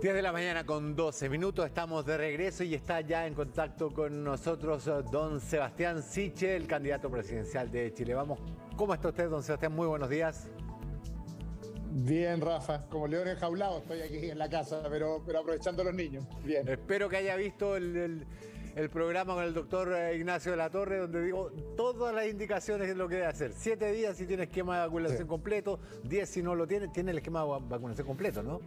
10 de la mañana con 12 minutos, estamos de regreso y está ya en contacto con nosotros don Sebastián Sichel, el candidato presidencial de Chile. Vamos, ¿cómo está usted, don Sebastián? Muy buenos días. Bien, Rafa, como león enjaulado estoy aquí en la casa, pero aprovechando a los niños. Bien. Espero que haya visto el programa con el doctor Ignacio de la Torre, donde digo todas las indicaciones de lo que debe hacer. 7 días si tiene esquema de vacunación completo, 10 si no lo tiene el esquema de vacunación completo, ¿no?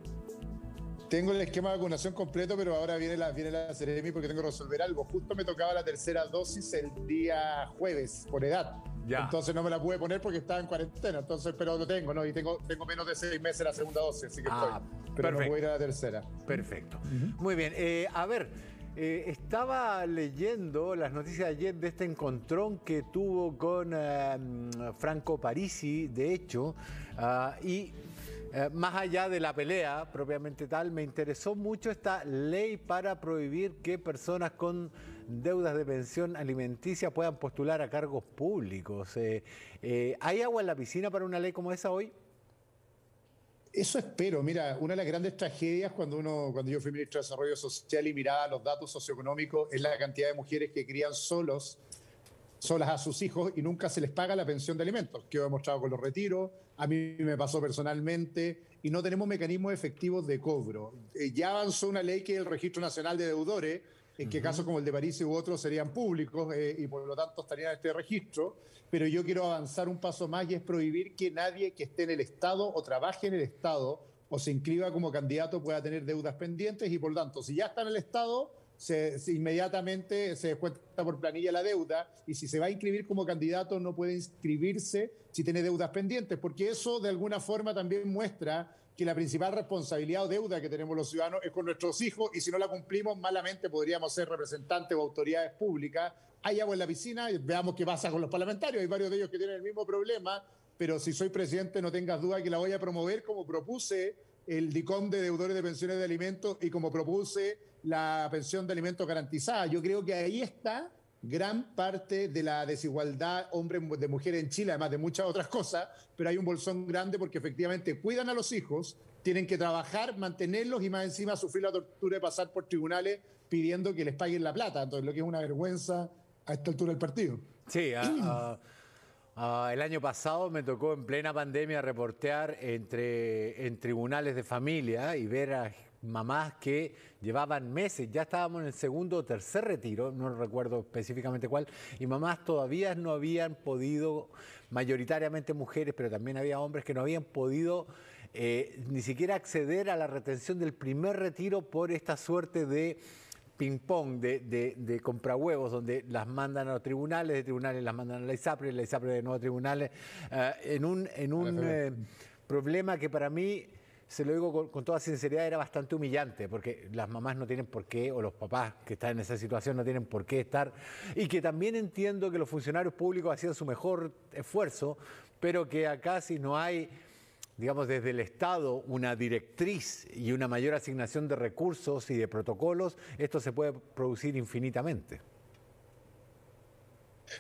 Tengo el esquema de vacunación completo, pero ahora viene la Seremi porque tengo que resolver algo. Justo me tocaba la tercera dosis el día jueves, por edad. Ya. Entonces no me la pude poner porque estaba en cuarentena, pero lo tengo, ¿no? Y tengo menos de 6 meses la segunda dosis, así que estoy. Pero perfecto. No voy a ir a la tercera. Perfecto. Muy bien. A ver, estaba leyendo las noticias de ayer de este encontrón que tuvo con Franco Parisi, de hecho, y más allá de la pelea propiamente tal, me interesó mucho esta ley para prohibir que personas con deudas de pensión alimenticia puedan postular a cargos públicos. ¿Hay agua en la piscina para una ley como esa hoy? Eso espero. Mira, una de las grandes tragedias cuando yo fui ministro de Desarrollo Social y miraba los datos socioeconómicos es la cantidad de mujeres que crían solas a sus hijos y nunca se les paga la pensión de alimentos. Quedó demostrado con los retiros, a mí me pasó personalmente, y no tenemos mecanismos efectivos de cobro. Ya avanzó una ley que es el Registro Nacional de Deudores, en que casos como el de París u otros serían públicos y por lo tanto estarían en este registro, pero yo quiero avanzar un paso más y es prohibir que nadie que esté en el Estado o trabaje en el Estado o se inscriba como candidato pueda tener deudas pendientes y por lo tanto, si ya está en el Estado, inmediatamente se descuenta por planilla la deuda y si se va a inscribir como candidato no puede inscribirse si tiene deudas pendientes, porque eso de alguna forma también muestra que la principal responsabilidad o deuda que tenemos los ciudadanos es con nuestros hijos y si no la cumplimos malamente podríamos ser representantes o autoridades públicas. Hay agua en la piscina y veamos qué pasa con los parlamentarios, hay varios de ellos que tienen el mismo problema, pero si soy presidente no tengas duda que la voy a promover como propuse el DICOM de deudores de pensiones de alimentos y como propuse la pensión de alimentos garantizada. Yo creo que ahí está gran parte de la desigualdad hombre de mujer en Chile, además de muchas otras cosas, pero hay un bolsón grande porque efectivamente cuidan a los hijos, tienen que trabajar, mantenerlos y más encima sufrir la tortura de pasar por tribunales pidiendo que les paguen la plata. Entonces, lo que es una vergüenza a esta altura del partido. Sí, el año pasado me tocó en plena pandemia reportear en tribunales de familia y ver a mamás que llevaban meses, ya estábamos en el segundo o tercer retiro, no recuerdo específicamente cuál, y mamás todavía no habían podido, mayoritariamente mujeres, pero también había hombres que no habían podido ni siquiera acceder a la retención del primer retiro por esta suerte de ping-pong de comprahuevos, donde las mandan a los tribunales, de tribunales las mandan a la ISAPRE de nuevo a tribunales, en un problema que para mí, se lo digo con toda sinceridad, era bastante humillante, porque las mamás no tienen por qué, o los papás que están en esa situación no tienen por qué estar, y que también entiendo que los funcionarios públicos hacían su mejor esfuerzo, pero que acá si no hay, digamos, desde el Estado una directriz y una mayor asignación de recursos y de protocolos, esto se puede producir infinitamente.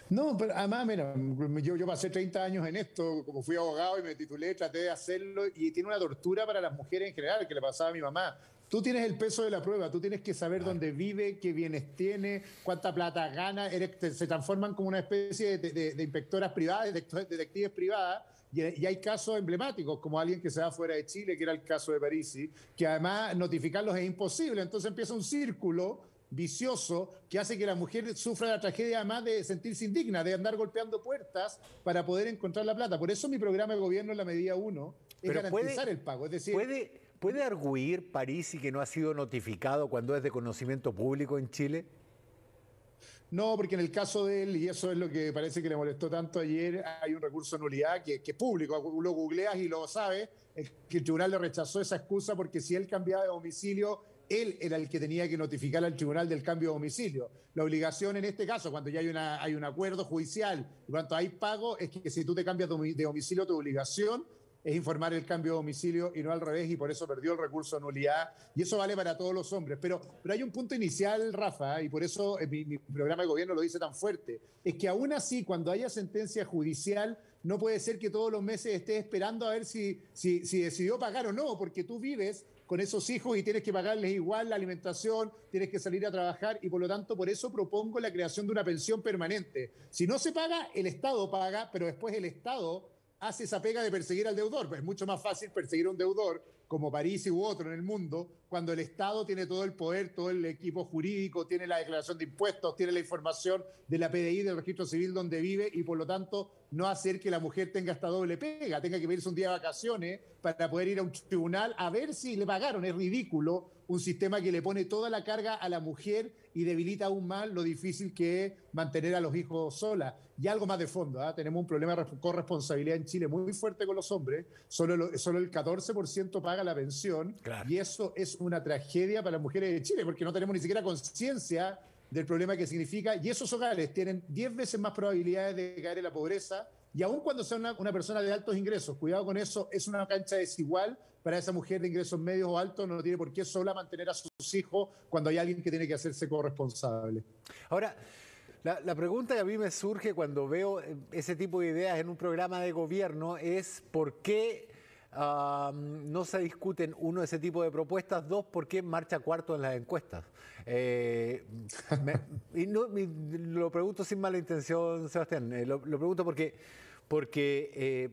No, pero además, mira, yo pasé 30 años en esto, como fui abogado y me titulé, traté de hacerlo y tiene una tortura para las mujeres en general, que le pasaba a mi mamá. Tú tienes el peso de la prueba, tú tienes que saber dónde vive, qué bienes tiene, cuánta plata gana, se transforman como una especie de inspectoras privadas, detectives privadas, y hay casos emblemáticos, como alguien que se va fuera de Chile, que era el caso de Parisi, que además notificarlos es imposible, entonces empieza un círculo vicioso que hace que la mujer sufra la tragedia además de sentirse indigna, de andar golpeando puertas para poder encontrar la plata. Por eso mi programa de gobierno en la medida 1 es garantizar el pago. Es decir, ¿Puede arguir Parisi que no ha sido notificado cuando es de conocimiento público en Chile? No, porque en el caso de él, y eso es lo que parece que le molestó tanto ayer, hay un recurso de nulidad que es público, lo googleas y lo sabes, que el tribunal le rechazó esa excusa porque si él cambiaba de domicilio, él era el que tenía que notificar al tribunal del cambio de domicilio. La obligación en este caso, cuando ya hay un acuerdo judicial, y cuando hay pago, es que si tú te cambias de domicilio, tu obligación es informar el cambio de domicilio y no al revés, y por eso perdió el recurso de nulidad, y eso vale para todos los hombres. Pero hay un punto inicial, Rafa, y por eso mi programa de gobierno lo dice tan fuerte, es que aún así, cuando haya sentencia judicial, no puede ser que todos los meses estés esperando a ver si decidió pagar o no, porque tú vives con esos hijos y tienes que pagarles igual la alimentación, tienes que salir a trabajar y por lo tanto por eso propongo la creación de una pensión permanente. Si no se paga, el Estado paga, pero después el Estado hace esa pega de perseguir al deudor. Pues es mucho más fácil perseguir a un deudor como París u otro en el mundo, cuando el Estado tiene todo el poder, todo el equipo jurídico, tiene la declaración de impuestos, tiene la información de la PDI, del registro civil donde vive y por lo tanto no hacer que la mujer tenga esta doble pega, tenga que pedirse un día de vacaciones para poder ir a un tribunal a ver si le pagaron. Es ridículo un sistema que le pone toda la carga a la mujer y debilita aún más lo difícil que es mantener a los hijos solas. Y algo más de fondo, ¿eh? Tenemos un problema de corresponsabilidad en Chile muy fuerte con los hombres, solo el 14% paga la pensión, claro. Y eso es una tragedia para las mujeres de Chile, porque no tenemos ni siquiera conciencia del problema que significa, y esos hogares tienen 10 veces más probabilidades de caer en la pobreza, y aun cuando sea una persona de altos ingresos, cuidado con eso, es una cancha desigual para esa mujer de ingresos medios o altos, no tiene por qué sola mantener a sus hijos cuando hay alguien que tiene que hacerse corresponsable. Ahora, la pregunta que a mí me surge cuando veo ese tipo de ideas en un programa de gobierno es ¿por qué no se discuten, uno, ese tipo de propuestas, dos, por qué marcha cuarto en las encuestas? Lo pregunto sin mala intención, Sebastián, lo pregunto porque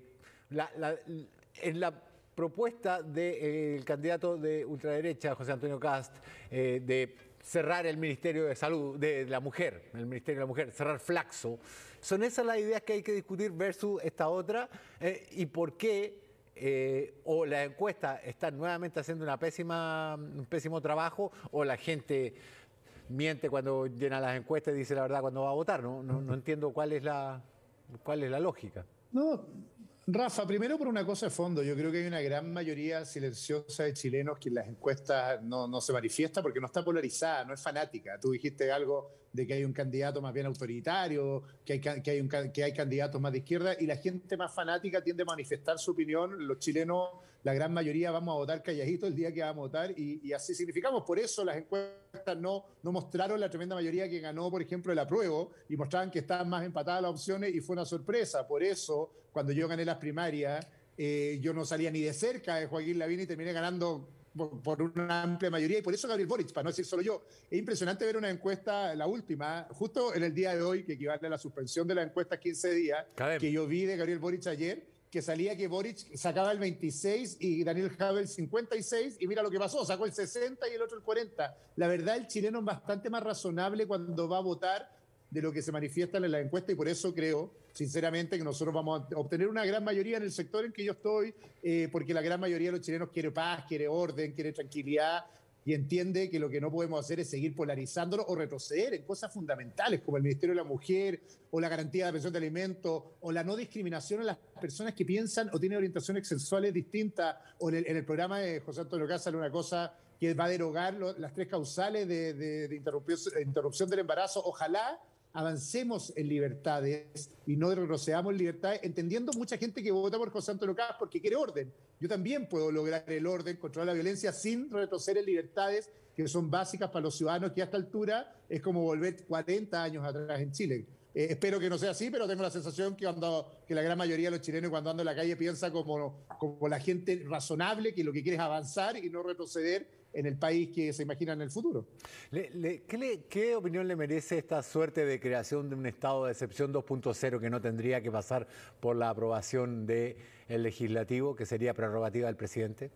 en la propuesta del candidato de ultraderecha, José Antonio Kast, de cerrar el Ministerio de Salud, de la Mujer, el Ministerio de la Mujer, cerrar Flaxo, ¿son esas las ideas que hay que discutir versus esta otra? ¿Y por qué? O la encuesta está nuevamente haciendo un pésimo trabajo, o la gente miente cuando llena las encuestas y dice la verdad cuando va a votar. No entiendo cuál es la lógica. No, Rafa, primero por una cosa de fondo, yo creo que hay una gran mayoría silenciosa de chilenos que en las encuestas no se manifiesta porque no está polarizada, no es fanática. Tú dijiste algo de que hay un candidato más bien autoritario, que hay candidatos más de izquierda, y la gente más fanática tiende a manifestar su opinión. Los chilenos, la gran mayoría, vamos a votar calladitos el día que vamos a votar, y así significamos. Por eso las encuestas no mostraron la tremenda mayoría que ganó, por ejemplo, el apruebo, y mostraban que estaban más empatadas las opciones, y fue una sorpresa. Por eso, cuando yo gané las primarias, yo no salía ni de cerca de Joaquín Lavín y terminé ganando por una amplia mayoría, y por eso Gabriel Boric, para no decir solo yo. Es impresionante ver una encuesta, la última, justo en el día de hoy, que equivale a la suspensión de la encuesta 15 días, que yo vi de Gabriel Boric ayer, que salía que Boric sacaba el 26 y Daniel Jadwe el 56, y mira lo que pasó, sacó el 60 y el otro el 40. La verdad, el chileno es bastante más razonable cuando va a votar de lo que se manifiesta en la encuesta, y por eso creo, sinceramente, que nosotros vamos a obtener una gran mayoría en el sector en que yo estoy, porque la gran mayoría de los chilenos quiere paz, quiere orden, quiere tranquilidad, y entiende que lo que no podemos hacer es seguir polarizándolo o retroceder en cosas fundamentales como el Ministerio de la Mujer, o la garantía de pensión de alimentos, o la no discriminación a las personas que piensan o tienen orientaciones sexuales distintas, o en el programa de José Antonio Kast sale una cosa que va a derogar las 3 causales de interrupción del embarazo. Ojalá avancemos en libertades y no retrocedamos en libertades, entendiendo mucha gente que vota por José Antonio Kast porque quiere orden. Yo también puedo lograr el orden, controlar la violencia sin retroceder en libertades que son básicas para los ciudadanos, que a esta altura es como volver 40 años atrás en Chile. Espero que no sea así, pero tengo la sensación que la gran mayoría de los chilenos cuando andan en la calle piensa como la gente razonable, que lo que quiere es avanzar y no retroceder en el país que se imagina en el futuro. ¿Qué opinión le merece esta suerte de creación de un estado de excepción 2.0 que no tendría que pasar por la aprobación del legislativo, que sería prerrogativa del presidente?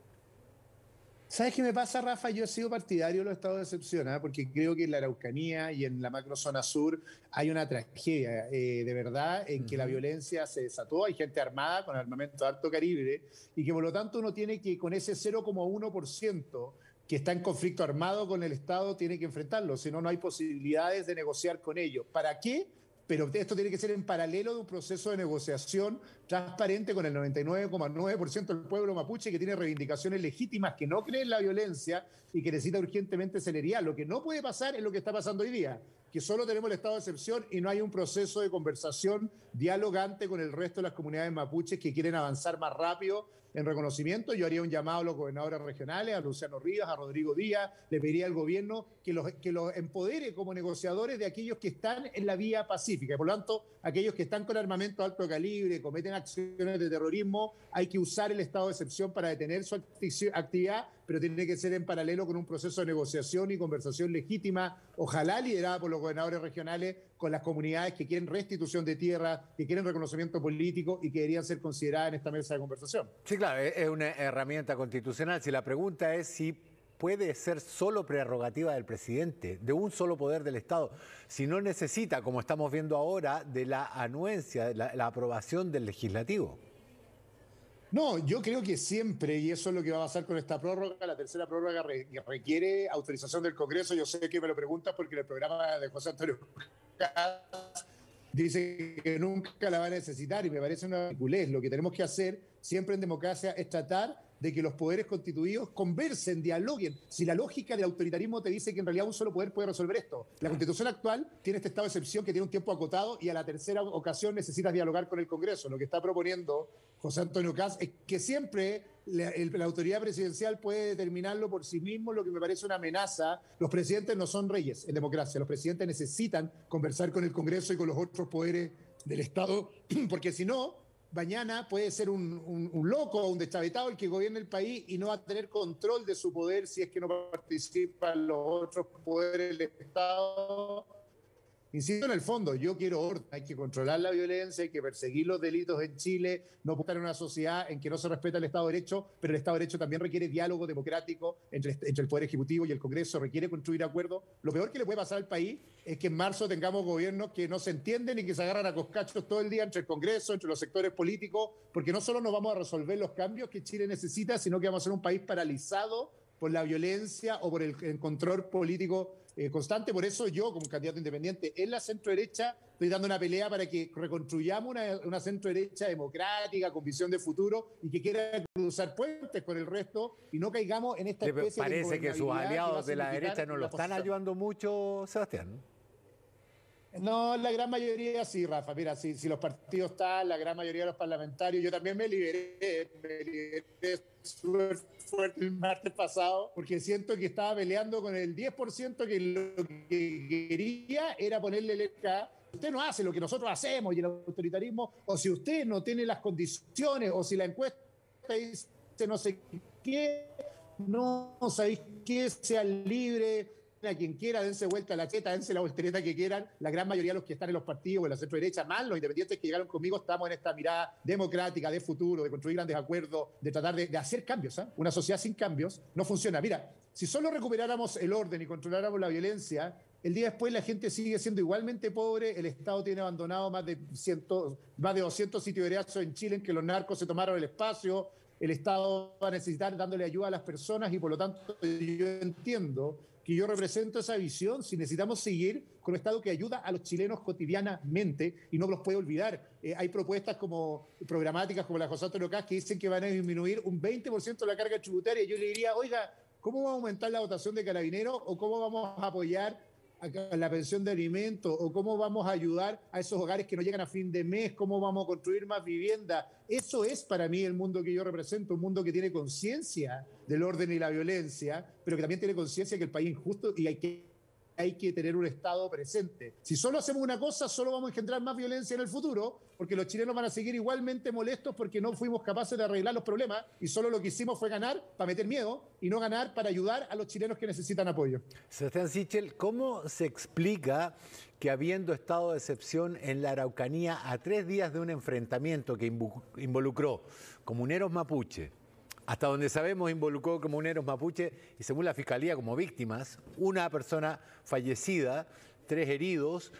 ¿Sabes qué me pasa, Rafa? Yo he sido partidario de los estados de excepción, porque creo que en la Araucanía y en la macrozona sur hay una tragedia, de verdad, en que la violencia se desató, hay gente armada con armamento de alto calibre, y que por lo tanto uno tiene que, con ese 0,1% que está en conflicto armado con el Estado, tiene que enfrentarlo, si no, no hay posibilidades de negociar con ellos. ¿Para qué? Pero esto tiene que ser en paralelo de un proceso de negociación transparente con el 99,9% del pueblo mapuche, que tiene reivindicaciones legítimas, que no cree en la violencia y que necesita urgentemente celeridad. Lo que no puede pasar es lo que está pasando hoy día, que solo tenemos el estado de excepción y no hay un proceso de conversación dialogante con el resto de las comunidades mapuches que quieren avanzar más rápido en reconocimiento. Yo haría un llamado a los gobernadores regionales, a Luciano Rivas, a Rodrigo Díaz, le pediría al gobierno que los empodere como negociadores de aquellos que están en la vía pacífica. Y por lo tanto, aquellos que están con armamento de alto calibre, cometen acciones de terrorismo, hay que usar el estado de excepción para detener su actividad, pero tiene que ser en paralelo con un proceso de negociación y conversación legítima, ojalá liderada por los gobernadores regionales, con las comunidades que quieren restitución de tierra, que quieren reconocimiento político y que deberían ser consideradas en esta mesa de conversación. Sí, claro, es una herramienta constitucional. Si la pregunta es si puede ser solo prerrogativa del presidente, de un solo poder del Estado, si no necesita, como estamos viendo ahora, de la anuencia, de la aprobación del legislativo. No, yo creo que siempre, y eso es lo que va a pasar con esta prórroga, la tercera prórroga requiere autorización del Congreso. Yo sé que me lo preguntas porque en el programa de José Antonio dice que nunca la va a necesitar y me parece una ridiculez. Lo que tenemos que hacer siempre en democracia es tratar de que los poderes constituidos conversen, dialoguen. Si la lógica del autoritarismo te dice que en realidad un solo poder puede resolver esto. La Constitución actual tiene este estado de excepción que tiene un tiempo acotado y a la tercera ocasión necesitas dialogar con el Congreso. Lo que está proponiendo José Antonio Kast es que siempre la autoridad presidencial puede determinarlo por sí mismo, lo que me parece una amenaza. Los presidentes no son reyes en democracia. Los presidentes necesitan conversar con el Congreso y con los otros poderes del Estado, porque si no, mañana puede ser un loco o un deschavetado el que gobierne el país y no va a tener control de su poder si es que no participan los otros poderes del Estado. Insisto, en el fondo, yo quiero orden, hay que controlar la violencia, hay que perseguir los delitos en Chile, no puede estar en una sociedad en que no se respeta el Estado de Derecho, pero el Estado de Derecho también requiere diálogo democrático entre el Poder Ejecutivo y el Congreso, requiere construir acuerdos. Lo peor que le puede pasar al país es que en marzo tengamos gobiernos que no se entienden y que se agarran a coscachos todo el día entre el Congreso, entre los sectores políticos, porque no solo no vamos a resolver los cambios que Chile necesita, sino que vamos a ser un país paralizado por la violencia o por el control político constante. Por eso yo, como candidato independiente en la centro-derecha, estoy dando una pelea para que reconstruyamos una centro-derecha democrática, con visión de futuro y que quiera cruzar puentes con el resto y no caigamos en esta especie de parece que sus aliados de la derecha no lo están posición. ayudando mucho, Sebastián. No, la gran mayoría sí, Rafa. Mira, si los partidos están, la gran mayoría de los parlamentarios, yo también me liberé súper fuerte el martes pasado, porque siento que estaba peleando con el 10% que lo que quería era ponerle el ECA. Usted no hace lo que nosotros hacemos y el autoritarismo, o si usted no tiene las condiciones, o si la encuesta dice no sé qué, no sabéis qué, sea libre, a quien quiera, dense vuelta a la cheta, dense la voltereta que quieran. La gran mayoría de los que están en los partidos o en la centro derecha, más los independientes que llegaron conmigo, estamos en esta mirada democrática, de futuro, de construir grandes acuerdos, de tratar de hacer cambios. Una sociedad sin cambios no funciona. Mira, si solo recuperáramos el orden y controláramos la violencia, el día después la gente sigue siendo igualmente pobre, el Estado tiene abandonado más de 200 sitios de derecho en Chile en que los narcos se tomaron el espacio, el Estado va a necesitar dándole ayuda a las personas y por lo tanto yo entiendo que yo represento esa visión. Si necesitamos seguir con un Estado que ayuda a los chilenos cotidianamente y no los puede olvidar. Hay propuestas como programáticas como la de José Antonio Kast que dicen que van a disminuir un 20% la carga tributaria. Yo le diría, oiga, ¿cómo va a aumentar la dotación de carabineros o cómo vamos a apoyar a la pensión de alimentos o cómo vamos a ayudar a esos hogares que no llegan a fin de mes, cómo vamos a construir más vivienda? Eso es para mí el mundo que yo represento, un mundo que tiene conciencia del orden y la violencia, pero que también tiene conciencia que el país es injusto y hay que tener un Estado presente. Si solo hacemos una cosa, solo vamos a engendrar más violencia en el futuro, porque los chilenos van a seguir igualmente molestos porque no fuimos capaces de arreglar los problemas y solo lo que hicimos fue ganar para meter miedo y no ganar para ayudar a los chilenos que necesitan apoyo. Sebastián Sichel, ¿cómo se explica que habiendo estado de excepción en la Araucanía a 3 días de un enfrentamiento que involucró comuneros mapuche, hasta donde sabemos involucró comuneros mapuche y según la Fiscalía como víctimas, una persona fallecida, 3 heridos,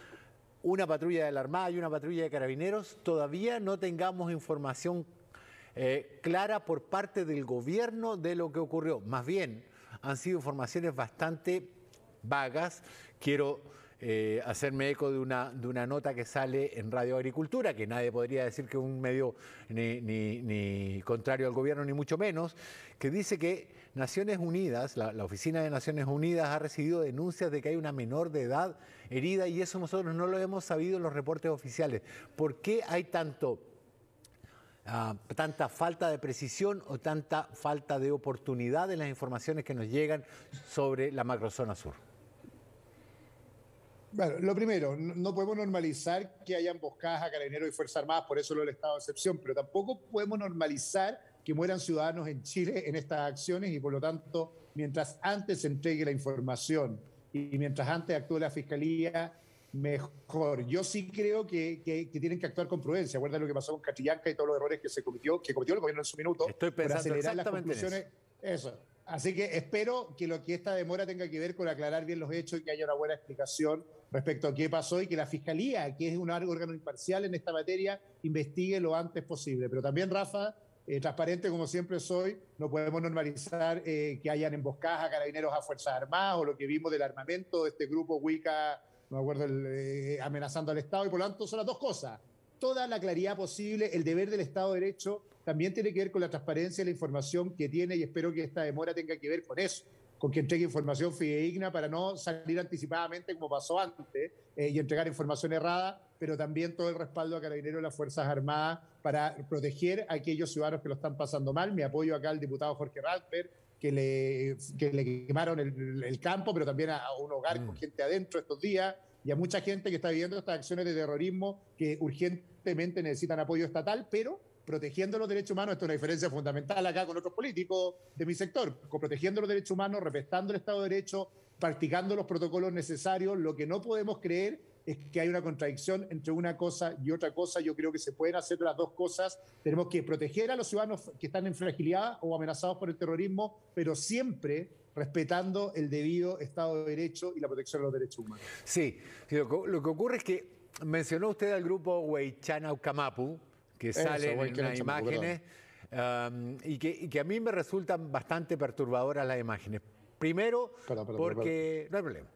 una patrulla de la Armada y una patrulla de Carabineros, todavía no tengamos información clara por parte del gobierno de lo que ocurrió? Más bien, han sido informaciones bastante vagas. Quiero hacerme eco de una nota que sale en Radio Agricultura, que nadie podría decir que es un medio ni contrario al gobierno, ni mucho menos, que dice que Naciones Unidas, la Oficina de Naciones Unidas ha recibido denuncias de que hay una menor de edad herida y eso nosotros no lo hemos sabido en los reportes oficiales. ¿Por qué hay tanto tanta falta de precisión o tanta falta de oportunidad en las informaciones que nos llegan sobre la macrozona sur? Bueno, lo primero, no podemos normalizar que haya emboscadas a carabineros y Fuerzas Armadas, por eso lo del estado de excepción, pero tampoco podemos normalizar que mueran ciudadanos en Chile en estas acciones y por lo tanto, mientras antes se entregue la información y mientras antes actúe la Fiscalía, mejor. Yo sí creo que tienen que actuar con prudencia. Acuérdate lo que pasó con Catrillanca y todos los errores que cometió el gobierno en su minuto. Estoy pensando por acelerar exactamente las conclusiones. Eso. Así que espero que esta demora tenga que ver con aclarar bien los hechos y que haya una buena explicación respecto a qué pasó y que la Fiscalía, que es un órgano imparcial en esta materia, investigue lo antes posible. Pero también, Rafa, transparente como siempre soy, no podemos normalizar que hayan emboscadas a carabineros a Fuerzas Armadas o lo que vimos del armamento de este grupo Wicca, no me acuerdo, amenazando al Estado, y por lo tanto son las dos cosas. Toda la claridad posible, el deber del Estado de Derecho también tiene que ver con la transparencia y la información que tiene, y espero que esta demora tenga que ver con eso, con que entregue información fidedigna para no salir anticipadamente como pasó antes y entregar información errada, pero también todo el respaldo a Carabineros y las Fuerzas Armadas para proteger a aquellos ciudadanos que lo están pasando mal. Mi apoyo acá al diputado Jorge Ralper, que le quemaron el campo, pero también a un hogar con gente adentro estos días, y a mucha gente que está viviendo estas acciones de terrorismo que urgentemente necesitan apoyo estatal, pero protegiendo los derechos humanos. Esto es una diferencia fundamental acá con otros políticos de mi sector, protegiendo los derechos humanos, respetando el Estado de Derecho, practicando los protocolos necesarios. Lo que no podemos creer es que hay una contradicción entre una cosa y otra cosa. Yo creo que se pueden hacer las dos cosas. Tenemos que proteger a los ciudadanos que están en fragilidad o amenazados por el terrorismo, pero siempre respetando el debido Estado de Derecho y la protección de los derechos humanos. Sí, lo que ocurre es que mencionó usted al grupo Huaychana Ucamapu, que sale en unas imágenes y que a mí me resultan bastante perturbadoras las imágenes. Primero, porque no hay problema,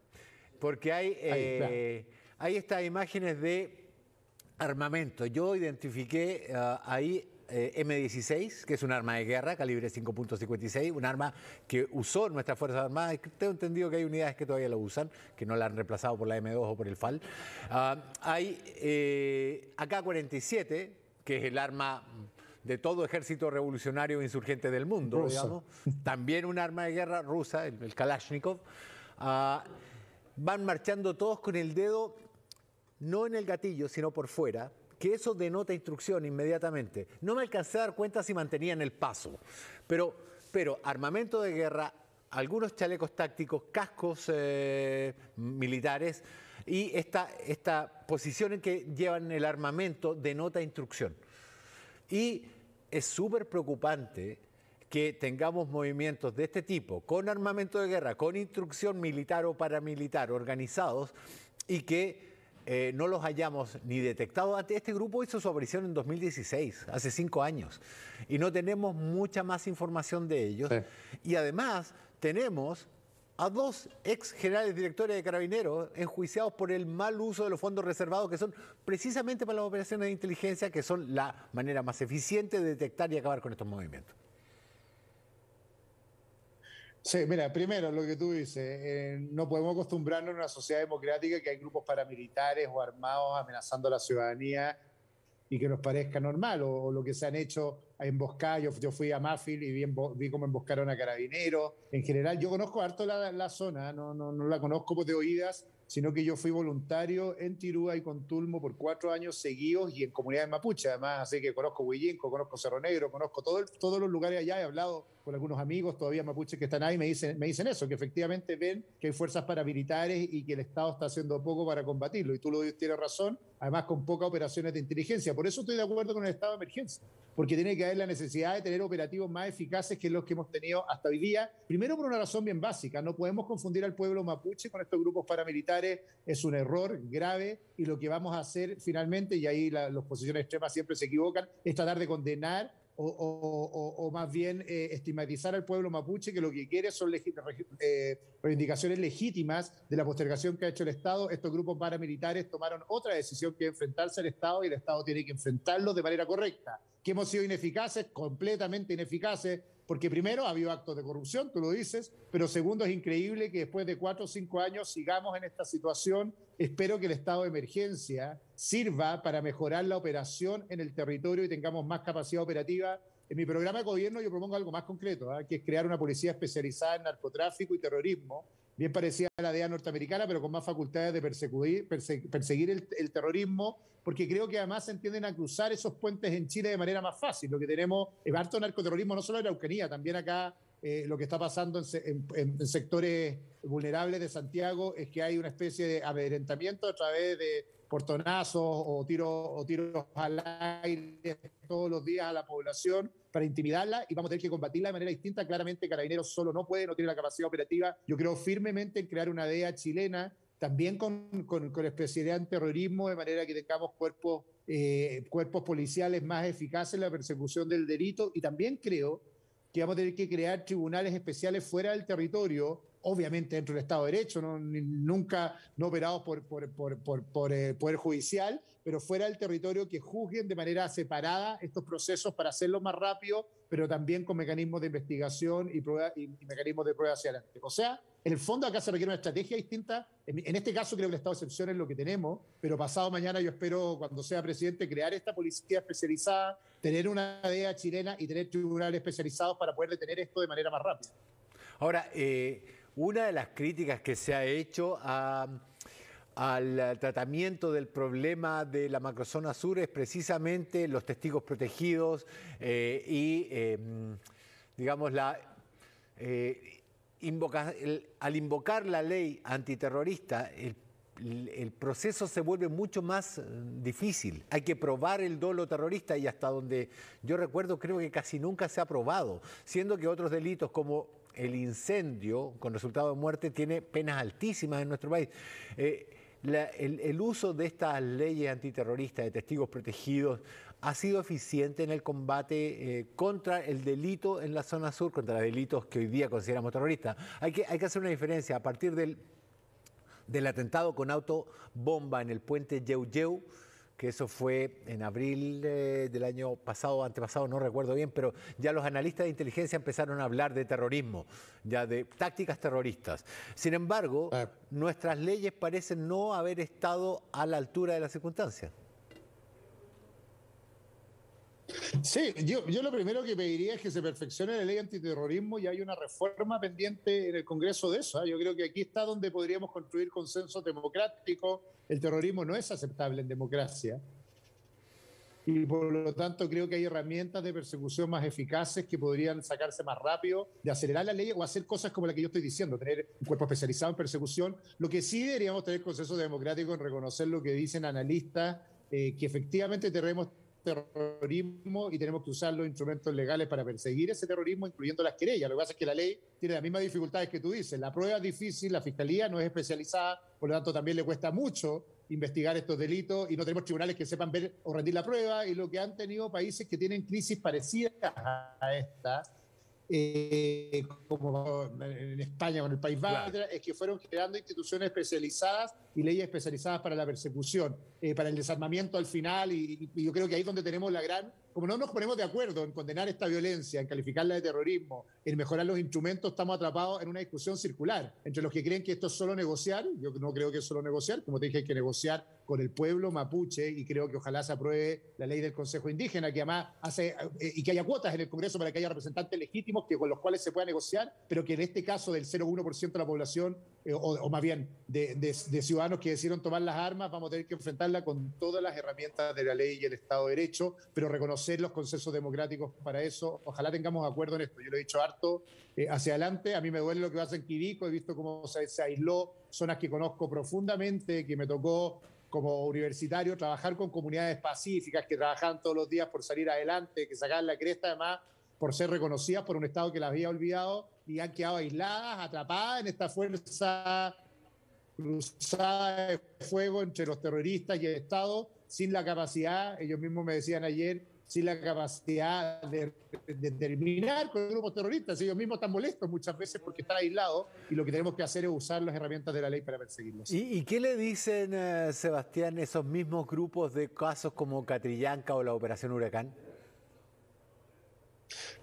porque hay estas imágenes de armamento. Yo identifiqué ahí M16, que es un arma de guerra, calibre 5.56, un arma que usó nuestras Fuerzas Armadas. Tengo entendido que hay unidades que todavía lo usan, que no la han reemplazado por la M2 o por el FAL. Hay AK-47, que es el arma de todo ejército revolucionario insurgente del mundo, digamos. También un arma de guerra rusa, el Kalashnikov. Van marchando todos con el dedo, no en el gatillo, sino por fuera, que eso denota instrucción inmediatamente. No me alcancé a dar cuenta si mantenían el paso, pero armamento de guerra, algunos chalecos tácticos, cascos militares, y esta posición en que llevan el armamento denota instrucción. Y es súper preocupante que tengamos movimientos de este tipo, con armamento de guerra, con instrucción militar o paramilitar organizados, y que no los hayamos ni detectado antes. Este grupo hizo su aparición en 2016, hace 5 años, y no tenemos mucha más información de ellos. Sí. Y además tenemos a 2 ex generales directores de Carabineros enjuiciados por el mal uso de los fondos reservados, que son precisamente para las operaciones de inteligencia, que son la manera más eficiente de detectar y acabar con estos movimientos. Sí, mira, primero lo que tú dices, no podemos acostumbrarnos en una sociedad democrática que hay grupos paramilitares o armados amenazando a la ciudadanía y que nos parezca normal, o lo que se han hecho a emboscadas. Yo fui a Mafil y vi cómo emboscaron a Carabineros. En general, yo conozco harto la zona, no la conozco de oídas, sino que yo fui voluntario en Tirúa y Contulmo por 4 años seguidos y en comunidades mapuche, además, así que conozco Huillinco, conozco Cerro Negro, conozco todos los lugares allá. He hablado con algunos amigos todavía mapuches que están ahí, me dicen eso, que efectivamente ven que hay fuerzas paramilitares y que el Estado está haciendo poco para combatirlo, y tú tienes razón, además con pocas operaciones de inteligencia. Por eso estoy de acuerdo con el estado de emergencia, porque tiene que haber la necesidad de tener operativos más eficaces que los que hemos tenido hasta hoy día. Primero, por una razón bien básica, no podemos confundir al pueblo mapuche con estos grupos paramilitares. Es un error grave, y lo que vamos a hacer finalmente, y ahí las posiciones extremas siempre se equivocan, es tratar de condenar o más bien estigmatizar al pueblo mapuche, que lo que quiere son reivindicaciones legítimas de la postergación que ha hecho el Estado. Estos grupos paramilitares tomaron otra decisión, que enfrentarse al Estado, y el Estado tiene que enfrentarlos de manera correcta. ¿Que hemos sido ineficaces? Completamente ineficaces, porque primero ha habido actos de corrupción, tú lo dices, pero segundo es increíble que después de 4 o 5 años sigamos en esta situación. Espero que el estado de emergencia sirva para mejorar la operación en el territorio y tengamos más capacidad operativa. En mi programa de gobierno yo propongo algo más concreto, que es crear una policía especializada en narcotráfico y terrorismo, bien parecida a la DEA norteamericana, pero con más facultades de perseguir el terrorismo, porque creo que además se entienden a cruzar esos puentes en Chile de manera más fácil. Lo que tenemos es harto narcoterrorismo, no solo en la Araucanía, también acá lo que está pasando en sectores vulnerables de Santiago es que hay una especie de amedrentamiento a través de portonazos o tiros al aire todos los días a la población para intimidarla, y vamos a tener que combatirla de manera distinta. Claramente Carabineros solo no puede, no tiene la capacidad operativa. Yo creo firmemente en crear una DEA chilena, también con especialidad en terrorismo, de manera que tengamos cuerpos policiales más eficaces en la persecución del delito, y también creo que vamos a tener que crear tribunales especiales fuera del territorio, obviamente dentro del Estado de Derecho, nunca no operados por Poder Judicial, pero fuera del territorio, que juzguen de manera separada estos procesos para hacerlo más rápido, pero también con mecanismos de investigación y mecanismos de prueba hacia adelante. O sea, en el fondo acá se requiere una estrategia distinta. En este caso creo que el estado de excepción es lo que tenemos, pero pasado mañana yo espero, cuando sea presidente, crear esta policía especializada, tener una DEA chilena y tener tribunales especializados para poder detener esto de manera más rápida. Ahora, una de las críticas que se ha hecho al tratamiento del problema de la macrozona sur es precisamente los testigos protegidos digamos, al invocar la ley antiterrorista, el proceso se vuelve mucho más difícil. Hay que probar el dolo terrorista, y hasta donde yo recuerdo creo que casi nunca se ha probado, siendo que otros delitos como el incendio con resultado de muerte tiene penas altísimas en nuestro país. El uso de estas leyes antiterroristas de testigos protegidos ha sido eficiente en el combate contra el delito en la zona sur, contra los delitos que hoy día consideramos terroristas. Hay que hacer una diferencia. A partir del atentado con autobomba en el puente Yeu, que eso fue en abril del año pasado o antepasado, no recuerdo bien, pero ya los analistas de inteligencia empezaron a hablar de terrorismo, ya de tácticas terroristas. Sin embargo, nuestras leyes parecen no haber estado a la altura de las circunstancias. Sí, yo lo primero que pediría es que se perfeccione la ley antiterrorismo, y hay una reforma pendiente en el Congreso de eso. Yo creo que aquí está donde podríamos construir consensos democráticos. El terrorismo no es aceptable en democracia, y por lo tanto creo que hay herramientas de persecución más eficaces que podrían sacarse más rápido, de acelerar la ley o hacer cosas como la que yo estoy diciendo, tener un cuerpo especializado en persecución. Lo que sí deberíamos tener consensos democráticos en reconocer lo que dicen analistas, que efectivamente tenemos terrorismo y tenemos que usar los instrumentos legales para perseguir ese terrorismo, incluyendo las querellas. Lo que pasa es que la ley tiene las mismas dificultades que tú dices. La prueba es difícil, la fiscalía no es especializada, por lo tanto también le cuesta mucho investigar estos delitos, y no tenemos tribunales que sepan ver o rendir la prueba, y lo que han tenido países que tienen crisis parecidas a esta, como en España o en el País Vasco, claro, es que fueron creando instituciones especializadas y leyes especializadas para la persecución, para el desarmamiento al final, y yo creo que ahí es donde tenemos la gran... Como no nos ponemos de acuerdo en condenar esta violencia, en calificarla de terrorismo, en mejorar los instrumentos, estamos atrapados en una discusión circular entre los que creen que esto es solo negociar. Yo no creo que es solo negociar, como te dije, hay que negociar con el pueblo mapuche, y creo que ojalá se apruebe la ley del Consejo Indígena, que además hace, y que haya cuotas en el Congreso para que haya representantes legítimos con los cuales se pueda negociar, pero que en este caso del 0,1% de la población, o más bien de ciudadanos que decidieron tomar las armas, vamos a tener que enfrentarla con todas las herramientas de la ley y el Estado de Derecho, pero reconocer los consensos democráticos para eso. Ojalá tengamos acuerdo en esto. Yo lo he dicho harto hacia adelante. A mí me duele lo que pasa en Quirico, he visto cómo se aisló zonas que conozco profundamente, que me tocó como universitario trabajar con comunidades pacíficas que trabajaban todos los días por salir adelante, que sacaban la cresta, además por ser reconocidas por un Estado que las había olvidado, y han quedado aisladas, atrapadas en esta fuerza cruzada de fuego entre los terroristas y el Estado, sin la capacidad, ellos mismos me decían ayer, sin la capacidad de terminar con grupos terroristas. Ellos mismos están molestos muchas veces porque están aislados, y lo que tenemos que hacer es usar las herramientas de la ley para perseguirlos. ¿Y qué le dicen, Sebastián, esos mismos grupos de casos como Catrillanca o la Operación Huracán?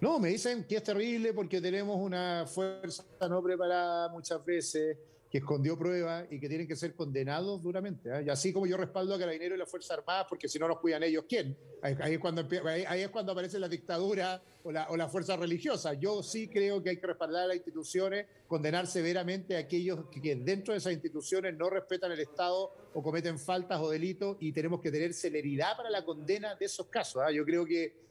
No, me dicen que es terrible porque tenemos una fuerza no preparada muchas veces, que escondió pruebas y que tienen que ser condenados duramente. ¿Eh? Y así como yo respaldo a Carabineros y las Fuerzas Armadas, porque si no nos cuidan ellos, ¿quién? Ahí es cuando aparece la dictadura o la fuerza religiosa. Yo sí creo que hay que respaldar a las instituciones, condenar severamente a aquellos que dentro de esas instituciones no respetan el Estado o cometen faltas o delitos, y tenemos que tener celeridad para la condena de esos casos. ¿Eh? Yo creo que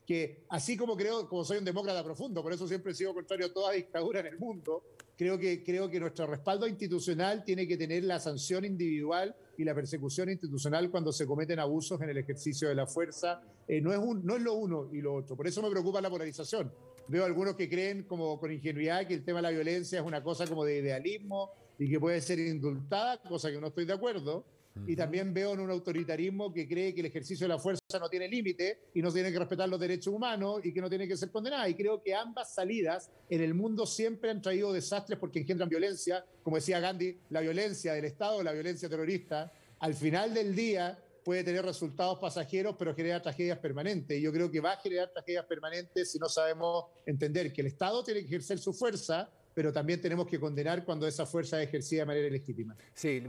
así como soy un demócrata profundo, por eso siempre he sido contrario a toda dictadura en el mundo, creo que nuestro respaldo institucional tiene que tener la sanción individual y la persecución institucional cuando se cometen abusos en el ejercicio de la fuerza. No es lo uno y lo otro. Por eso me preocupa la polarización. Veo algunos que creen como con ingenuidad que el tema de la violencia es una cosa como de idealismo y que puede ser indultada, cosa que no estoy de acuerdo. Y también veo en un autoritarismo que cree que el ejercicio de la fuerza no tiene límite y no tiene que respetar los derechos humanos y que no tiene que ser condenada. Y creo que ambas salidas en el mundo siempre han traído desastres porque engendran violencia. Como decía Gandhi, la violencia del Estado, la violencia terrorista, al final del día puede tener resultados pasajeros, pero genera tragedias permanentes. Y yo creo que va a generar tragedias permanentes si no sabemos entender que el Estado tiene que ejercer su fuerza, pero también tenemos que condenar cuando esa fuerza es ejercida de manera ilegítima. Sí,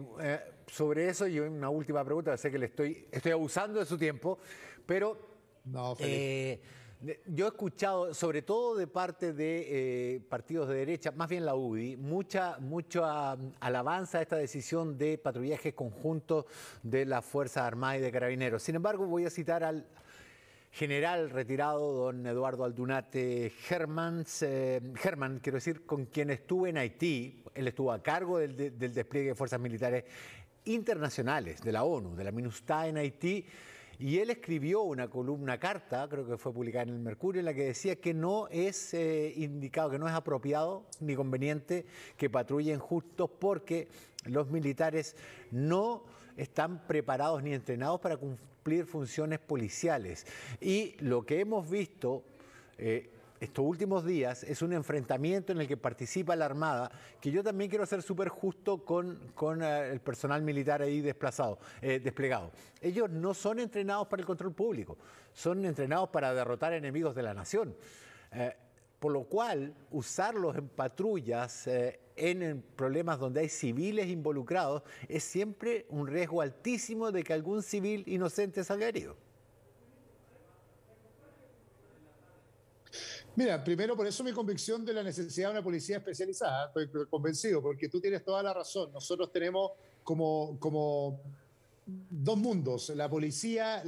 sobre eso y una última pregunta, sé que estoy abusando de su tiempo, pero No, Felipe. yo he escuchado, sobre todo de parte de partidos de derecha, más bien la UDI, mucha alabanza a esta decisión de patrullaje conjunto de las Fuerzas Armadas y de Carabineros. Sin embargo, voy a citar al general retirado, don Eduardo Aldunate Herman, quiero decir, con quien estuve en Haití. Él estuvo a cargo del despliegue de fuerzas militares internacionales de la ONU, de la MINUSTAH en Haití, y él escribió una carta, creo que fue publicada en el Mercurio, en la que decía que no es indicado, que no es apropiado ni conveniente que patrullen juntos porque los militares no están preparados ni entrenados para cumplir funciones policiales. Y lo que hemos visto estos últimos días es un enfrentamiento en el que participa la Armada, que yo también quiero ser súper justo con el personal militar ahí desplegado. Ellos no son entrenados para el control público, son entrenados para derrotar enemigos de la nación. Por lo cual, usarlos en patrullas, en problemas donde hay civiles involucrados, es siempre un riesgo altísimo de que algún civil inocente salga herido. Mira, primero por eso mi convicción de la necesidad de una policía especializada. Estoy convencido, porque tú tienes toda la razón. Nosotros tenemos como dos mundos, la policía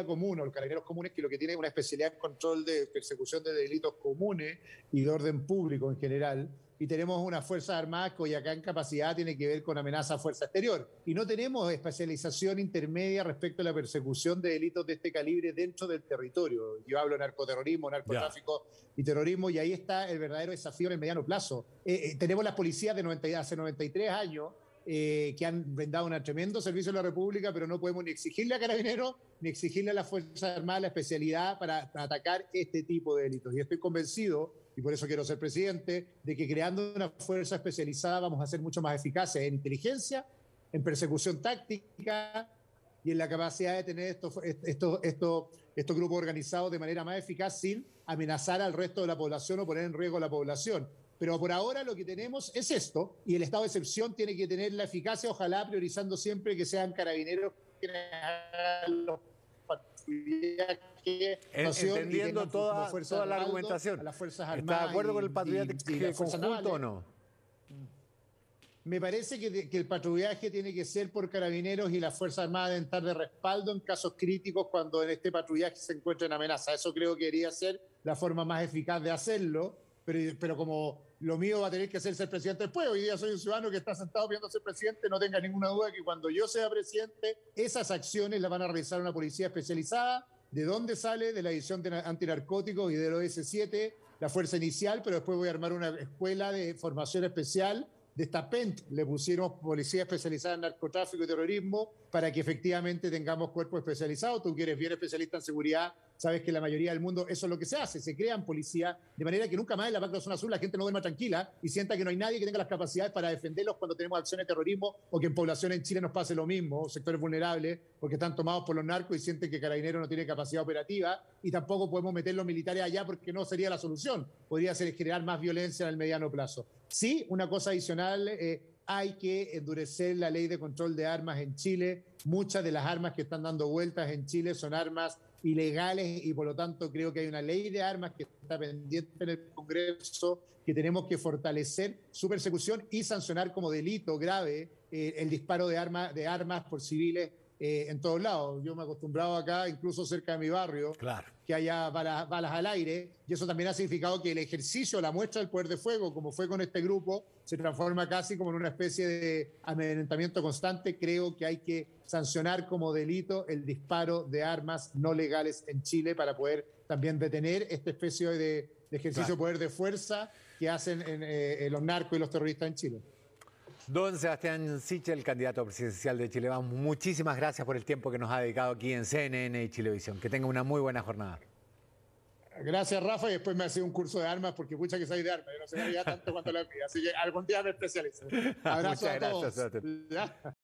común o los carabineros comunes, que lo que tiene es una especialidad en control de persecución de delitos comunes y de orden público en general, y tenemos unas Fuerzas Armadas cuya acá en capacidad tiene que ver con amenaza a fuerza exterior, y no tenemos especialización intermedia respecto a la persecución de delitos de este calibre dentro del territorio. Yo hablo de narcoterrorismo, narcotráfico y terrorismo, y ahí está el verdadero desafío en el mediano plazo. Tenemos las policías de hace 93 años, que han brindado un tremendo servicio a la República, pero no podemos ni exigirle a Carabineros ni exigirle a las Fuerzas Armadas la especialidad para atacar este tipo de delitos. Y estoy convencido, y por eso quiero ser presidente, de que creando una fuerza especializada vamos a ser mucho más eficaces en inteligencia, en persecución táctica y en la capacidad de tener estos grupos organizados de manera más eficaz sin amenazar al resto de la población o poner en riesgo a la población. Pero por ahora lo que tenemos es esto, y el estado de excepción tiene que tener la eficacia, ojalá priorizando siempre que sean carabineros quienes hagan los patrullajes. Entendiendo toda la argumentación. A las Fuerzas Armadas. ¿Está de acuerdo con el patrullaje conjunto o no? Me parece que el patrullaje tiene que ser por Carabineros y las Fuerzas Armadas deben estar de respaldo en casos críticos cuando en este patrullaje se encuentren amenazas. Eso creo que debería ser la forma más eficaz de hacerlo, pero como lo mío va a tener que ser presidente después, hoy día soy un ciudadano que está sentado viendo ser presidente, no tenga ninguna duda que cuando yo sea presidente, esas acciones las van a realizar una policía especializada. ¿De dónde sale? De la División de Antinarcóticos y del OS7, la fuerza inicial, pero después voy a armar una escuela de formación especial. De esta PENT le pusimos policía especializada en narcotráfico y terrorismo para que efectivamente tengamos cuerpos especializados. Tú que eres bien especialista en seguridad, sabes que en la mayoría del mundo eso es lo que se hace, se crean policías, de manera que nunca más en la Pacta Zona Sur la gente no duerma tranquila y sienta que no hay nadie que tenga las capacidades para defenderlos cuando tenemos acciones de terrorismo o que en población en Chile nos pase lo mismo, sectores vulnerables, porque están tomados por los narcos y sienten que Carabineros no tiene capacidad operativa y tampoco podemos meter los militares allá porque no sería la solución, podría ser generar más violencia en el mediano plazo. Sí, una cosa adicional, hay que endurecer la ley de control de armas en Chile. Muchas de las armas que están dando vueltas en Chile son armas ilegales y por lo tanto creo que hay una ley de armas que está pendiente en el Congreso, que tenemos que fortalecer su persecución y sancionar como delito grave el disparo de armas por civiles en todos lados. Yo me he acostumbrado acá, incluso cerca de mi barrio, Claro. que haya balas al aire, y eso también ha significado que el ejercicio, la muestra del poder de fuego, como fue con este grupo, se transforma casi como en una especie de amedrentamiento constante. Creo que hay que sancionar como delito el disparo de armas no legales en Chile para poder también detener esta especie de ejercicio de poder de fuerza que hacen los narcos y los terroristas en Chile. Don Sebastián Sichel, candidato presidencial de Chile Vamos, muchísimas gracias por el tiempo que nos ha dedicado aquí en CNN y Chilevisión. Que tenga una muy buena jornada. Gracias, Rafa, y después me hacía un curso de armas porque pucha que soy de armas, yo no sé ya tanto cuanto la mía, así que algún día me especializo. Abrazo Muchas a todos. gracias, Sebastián.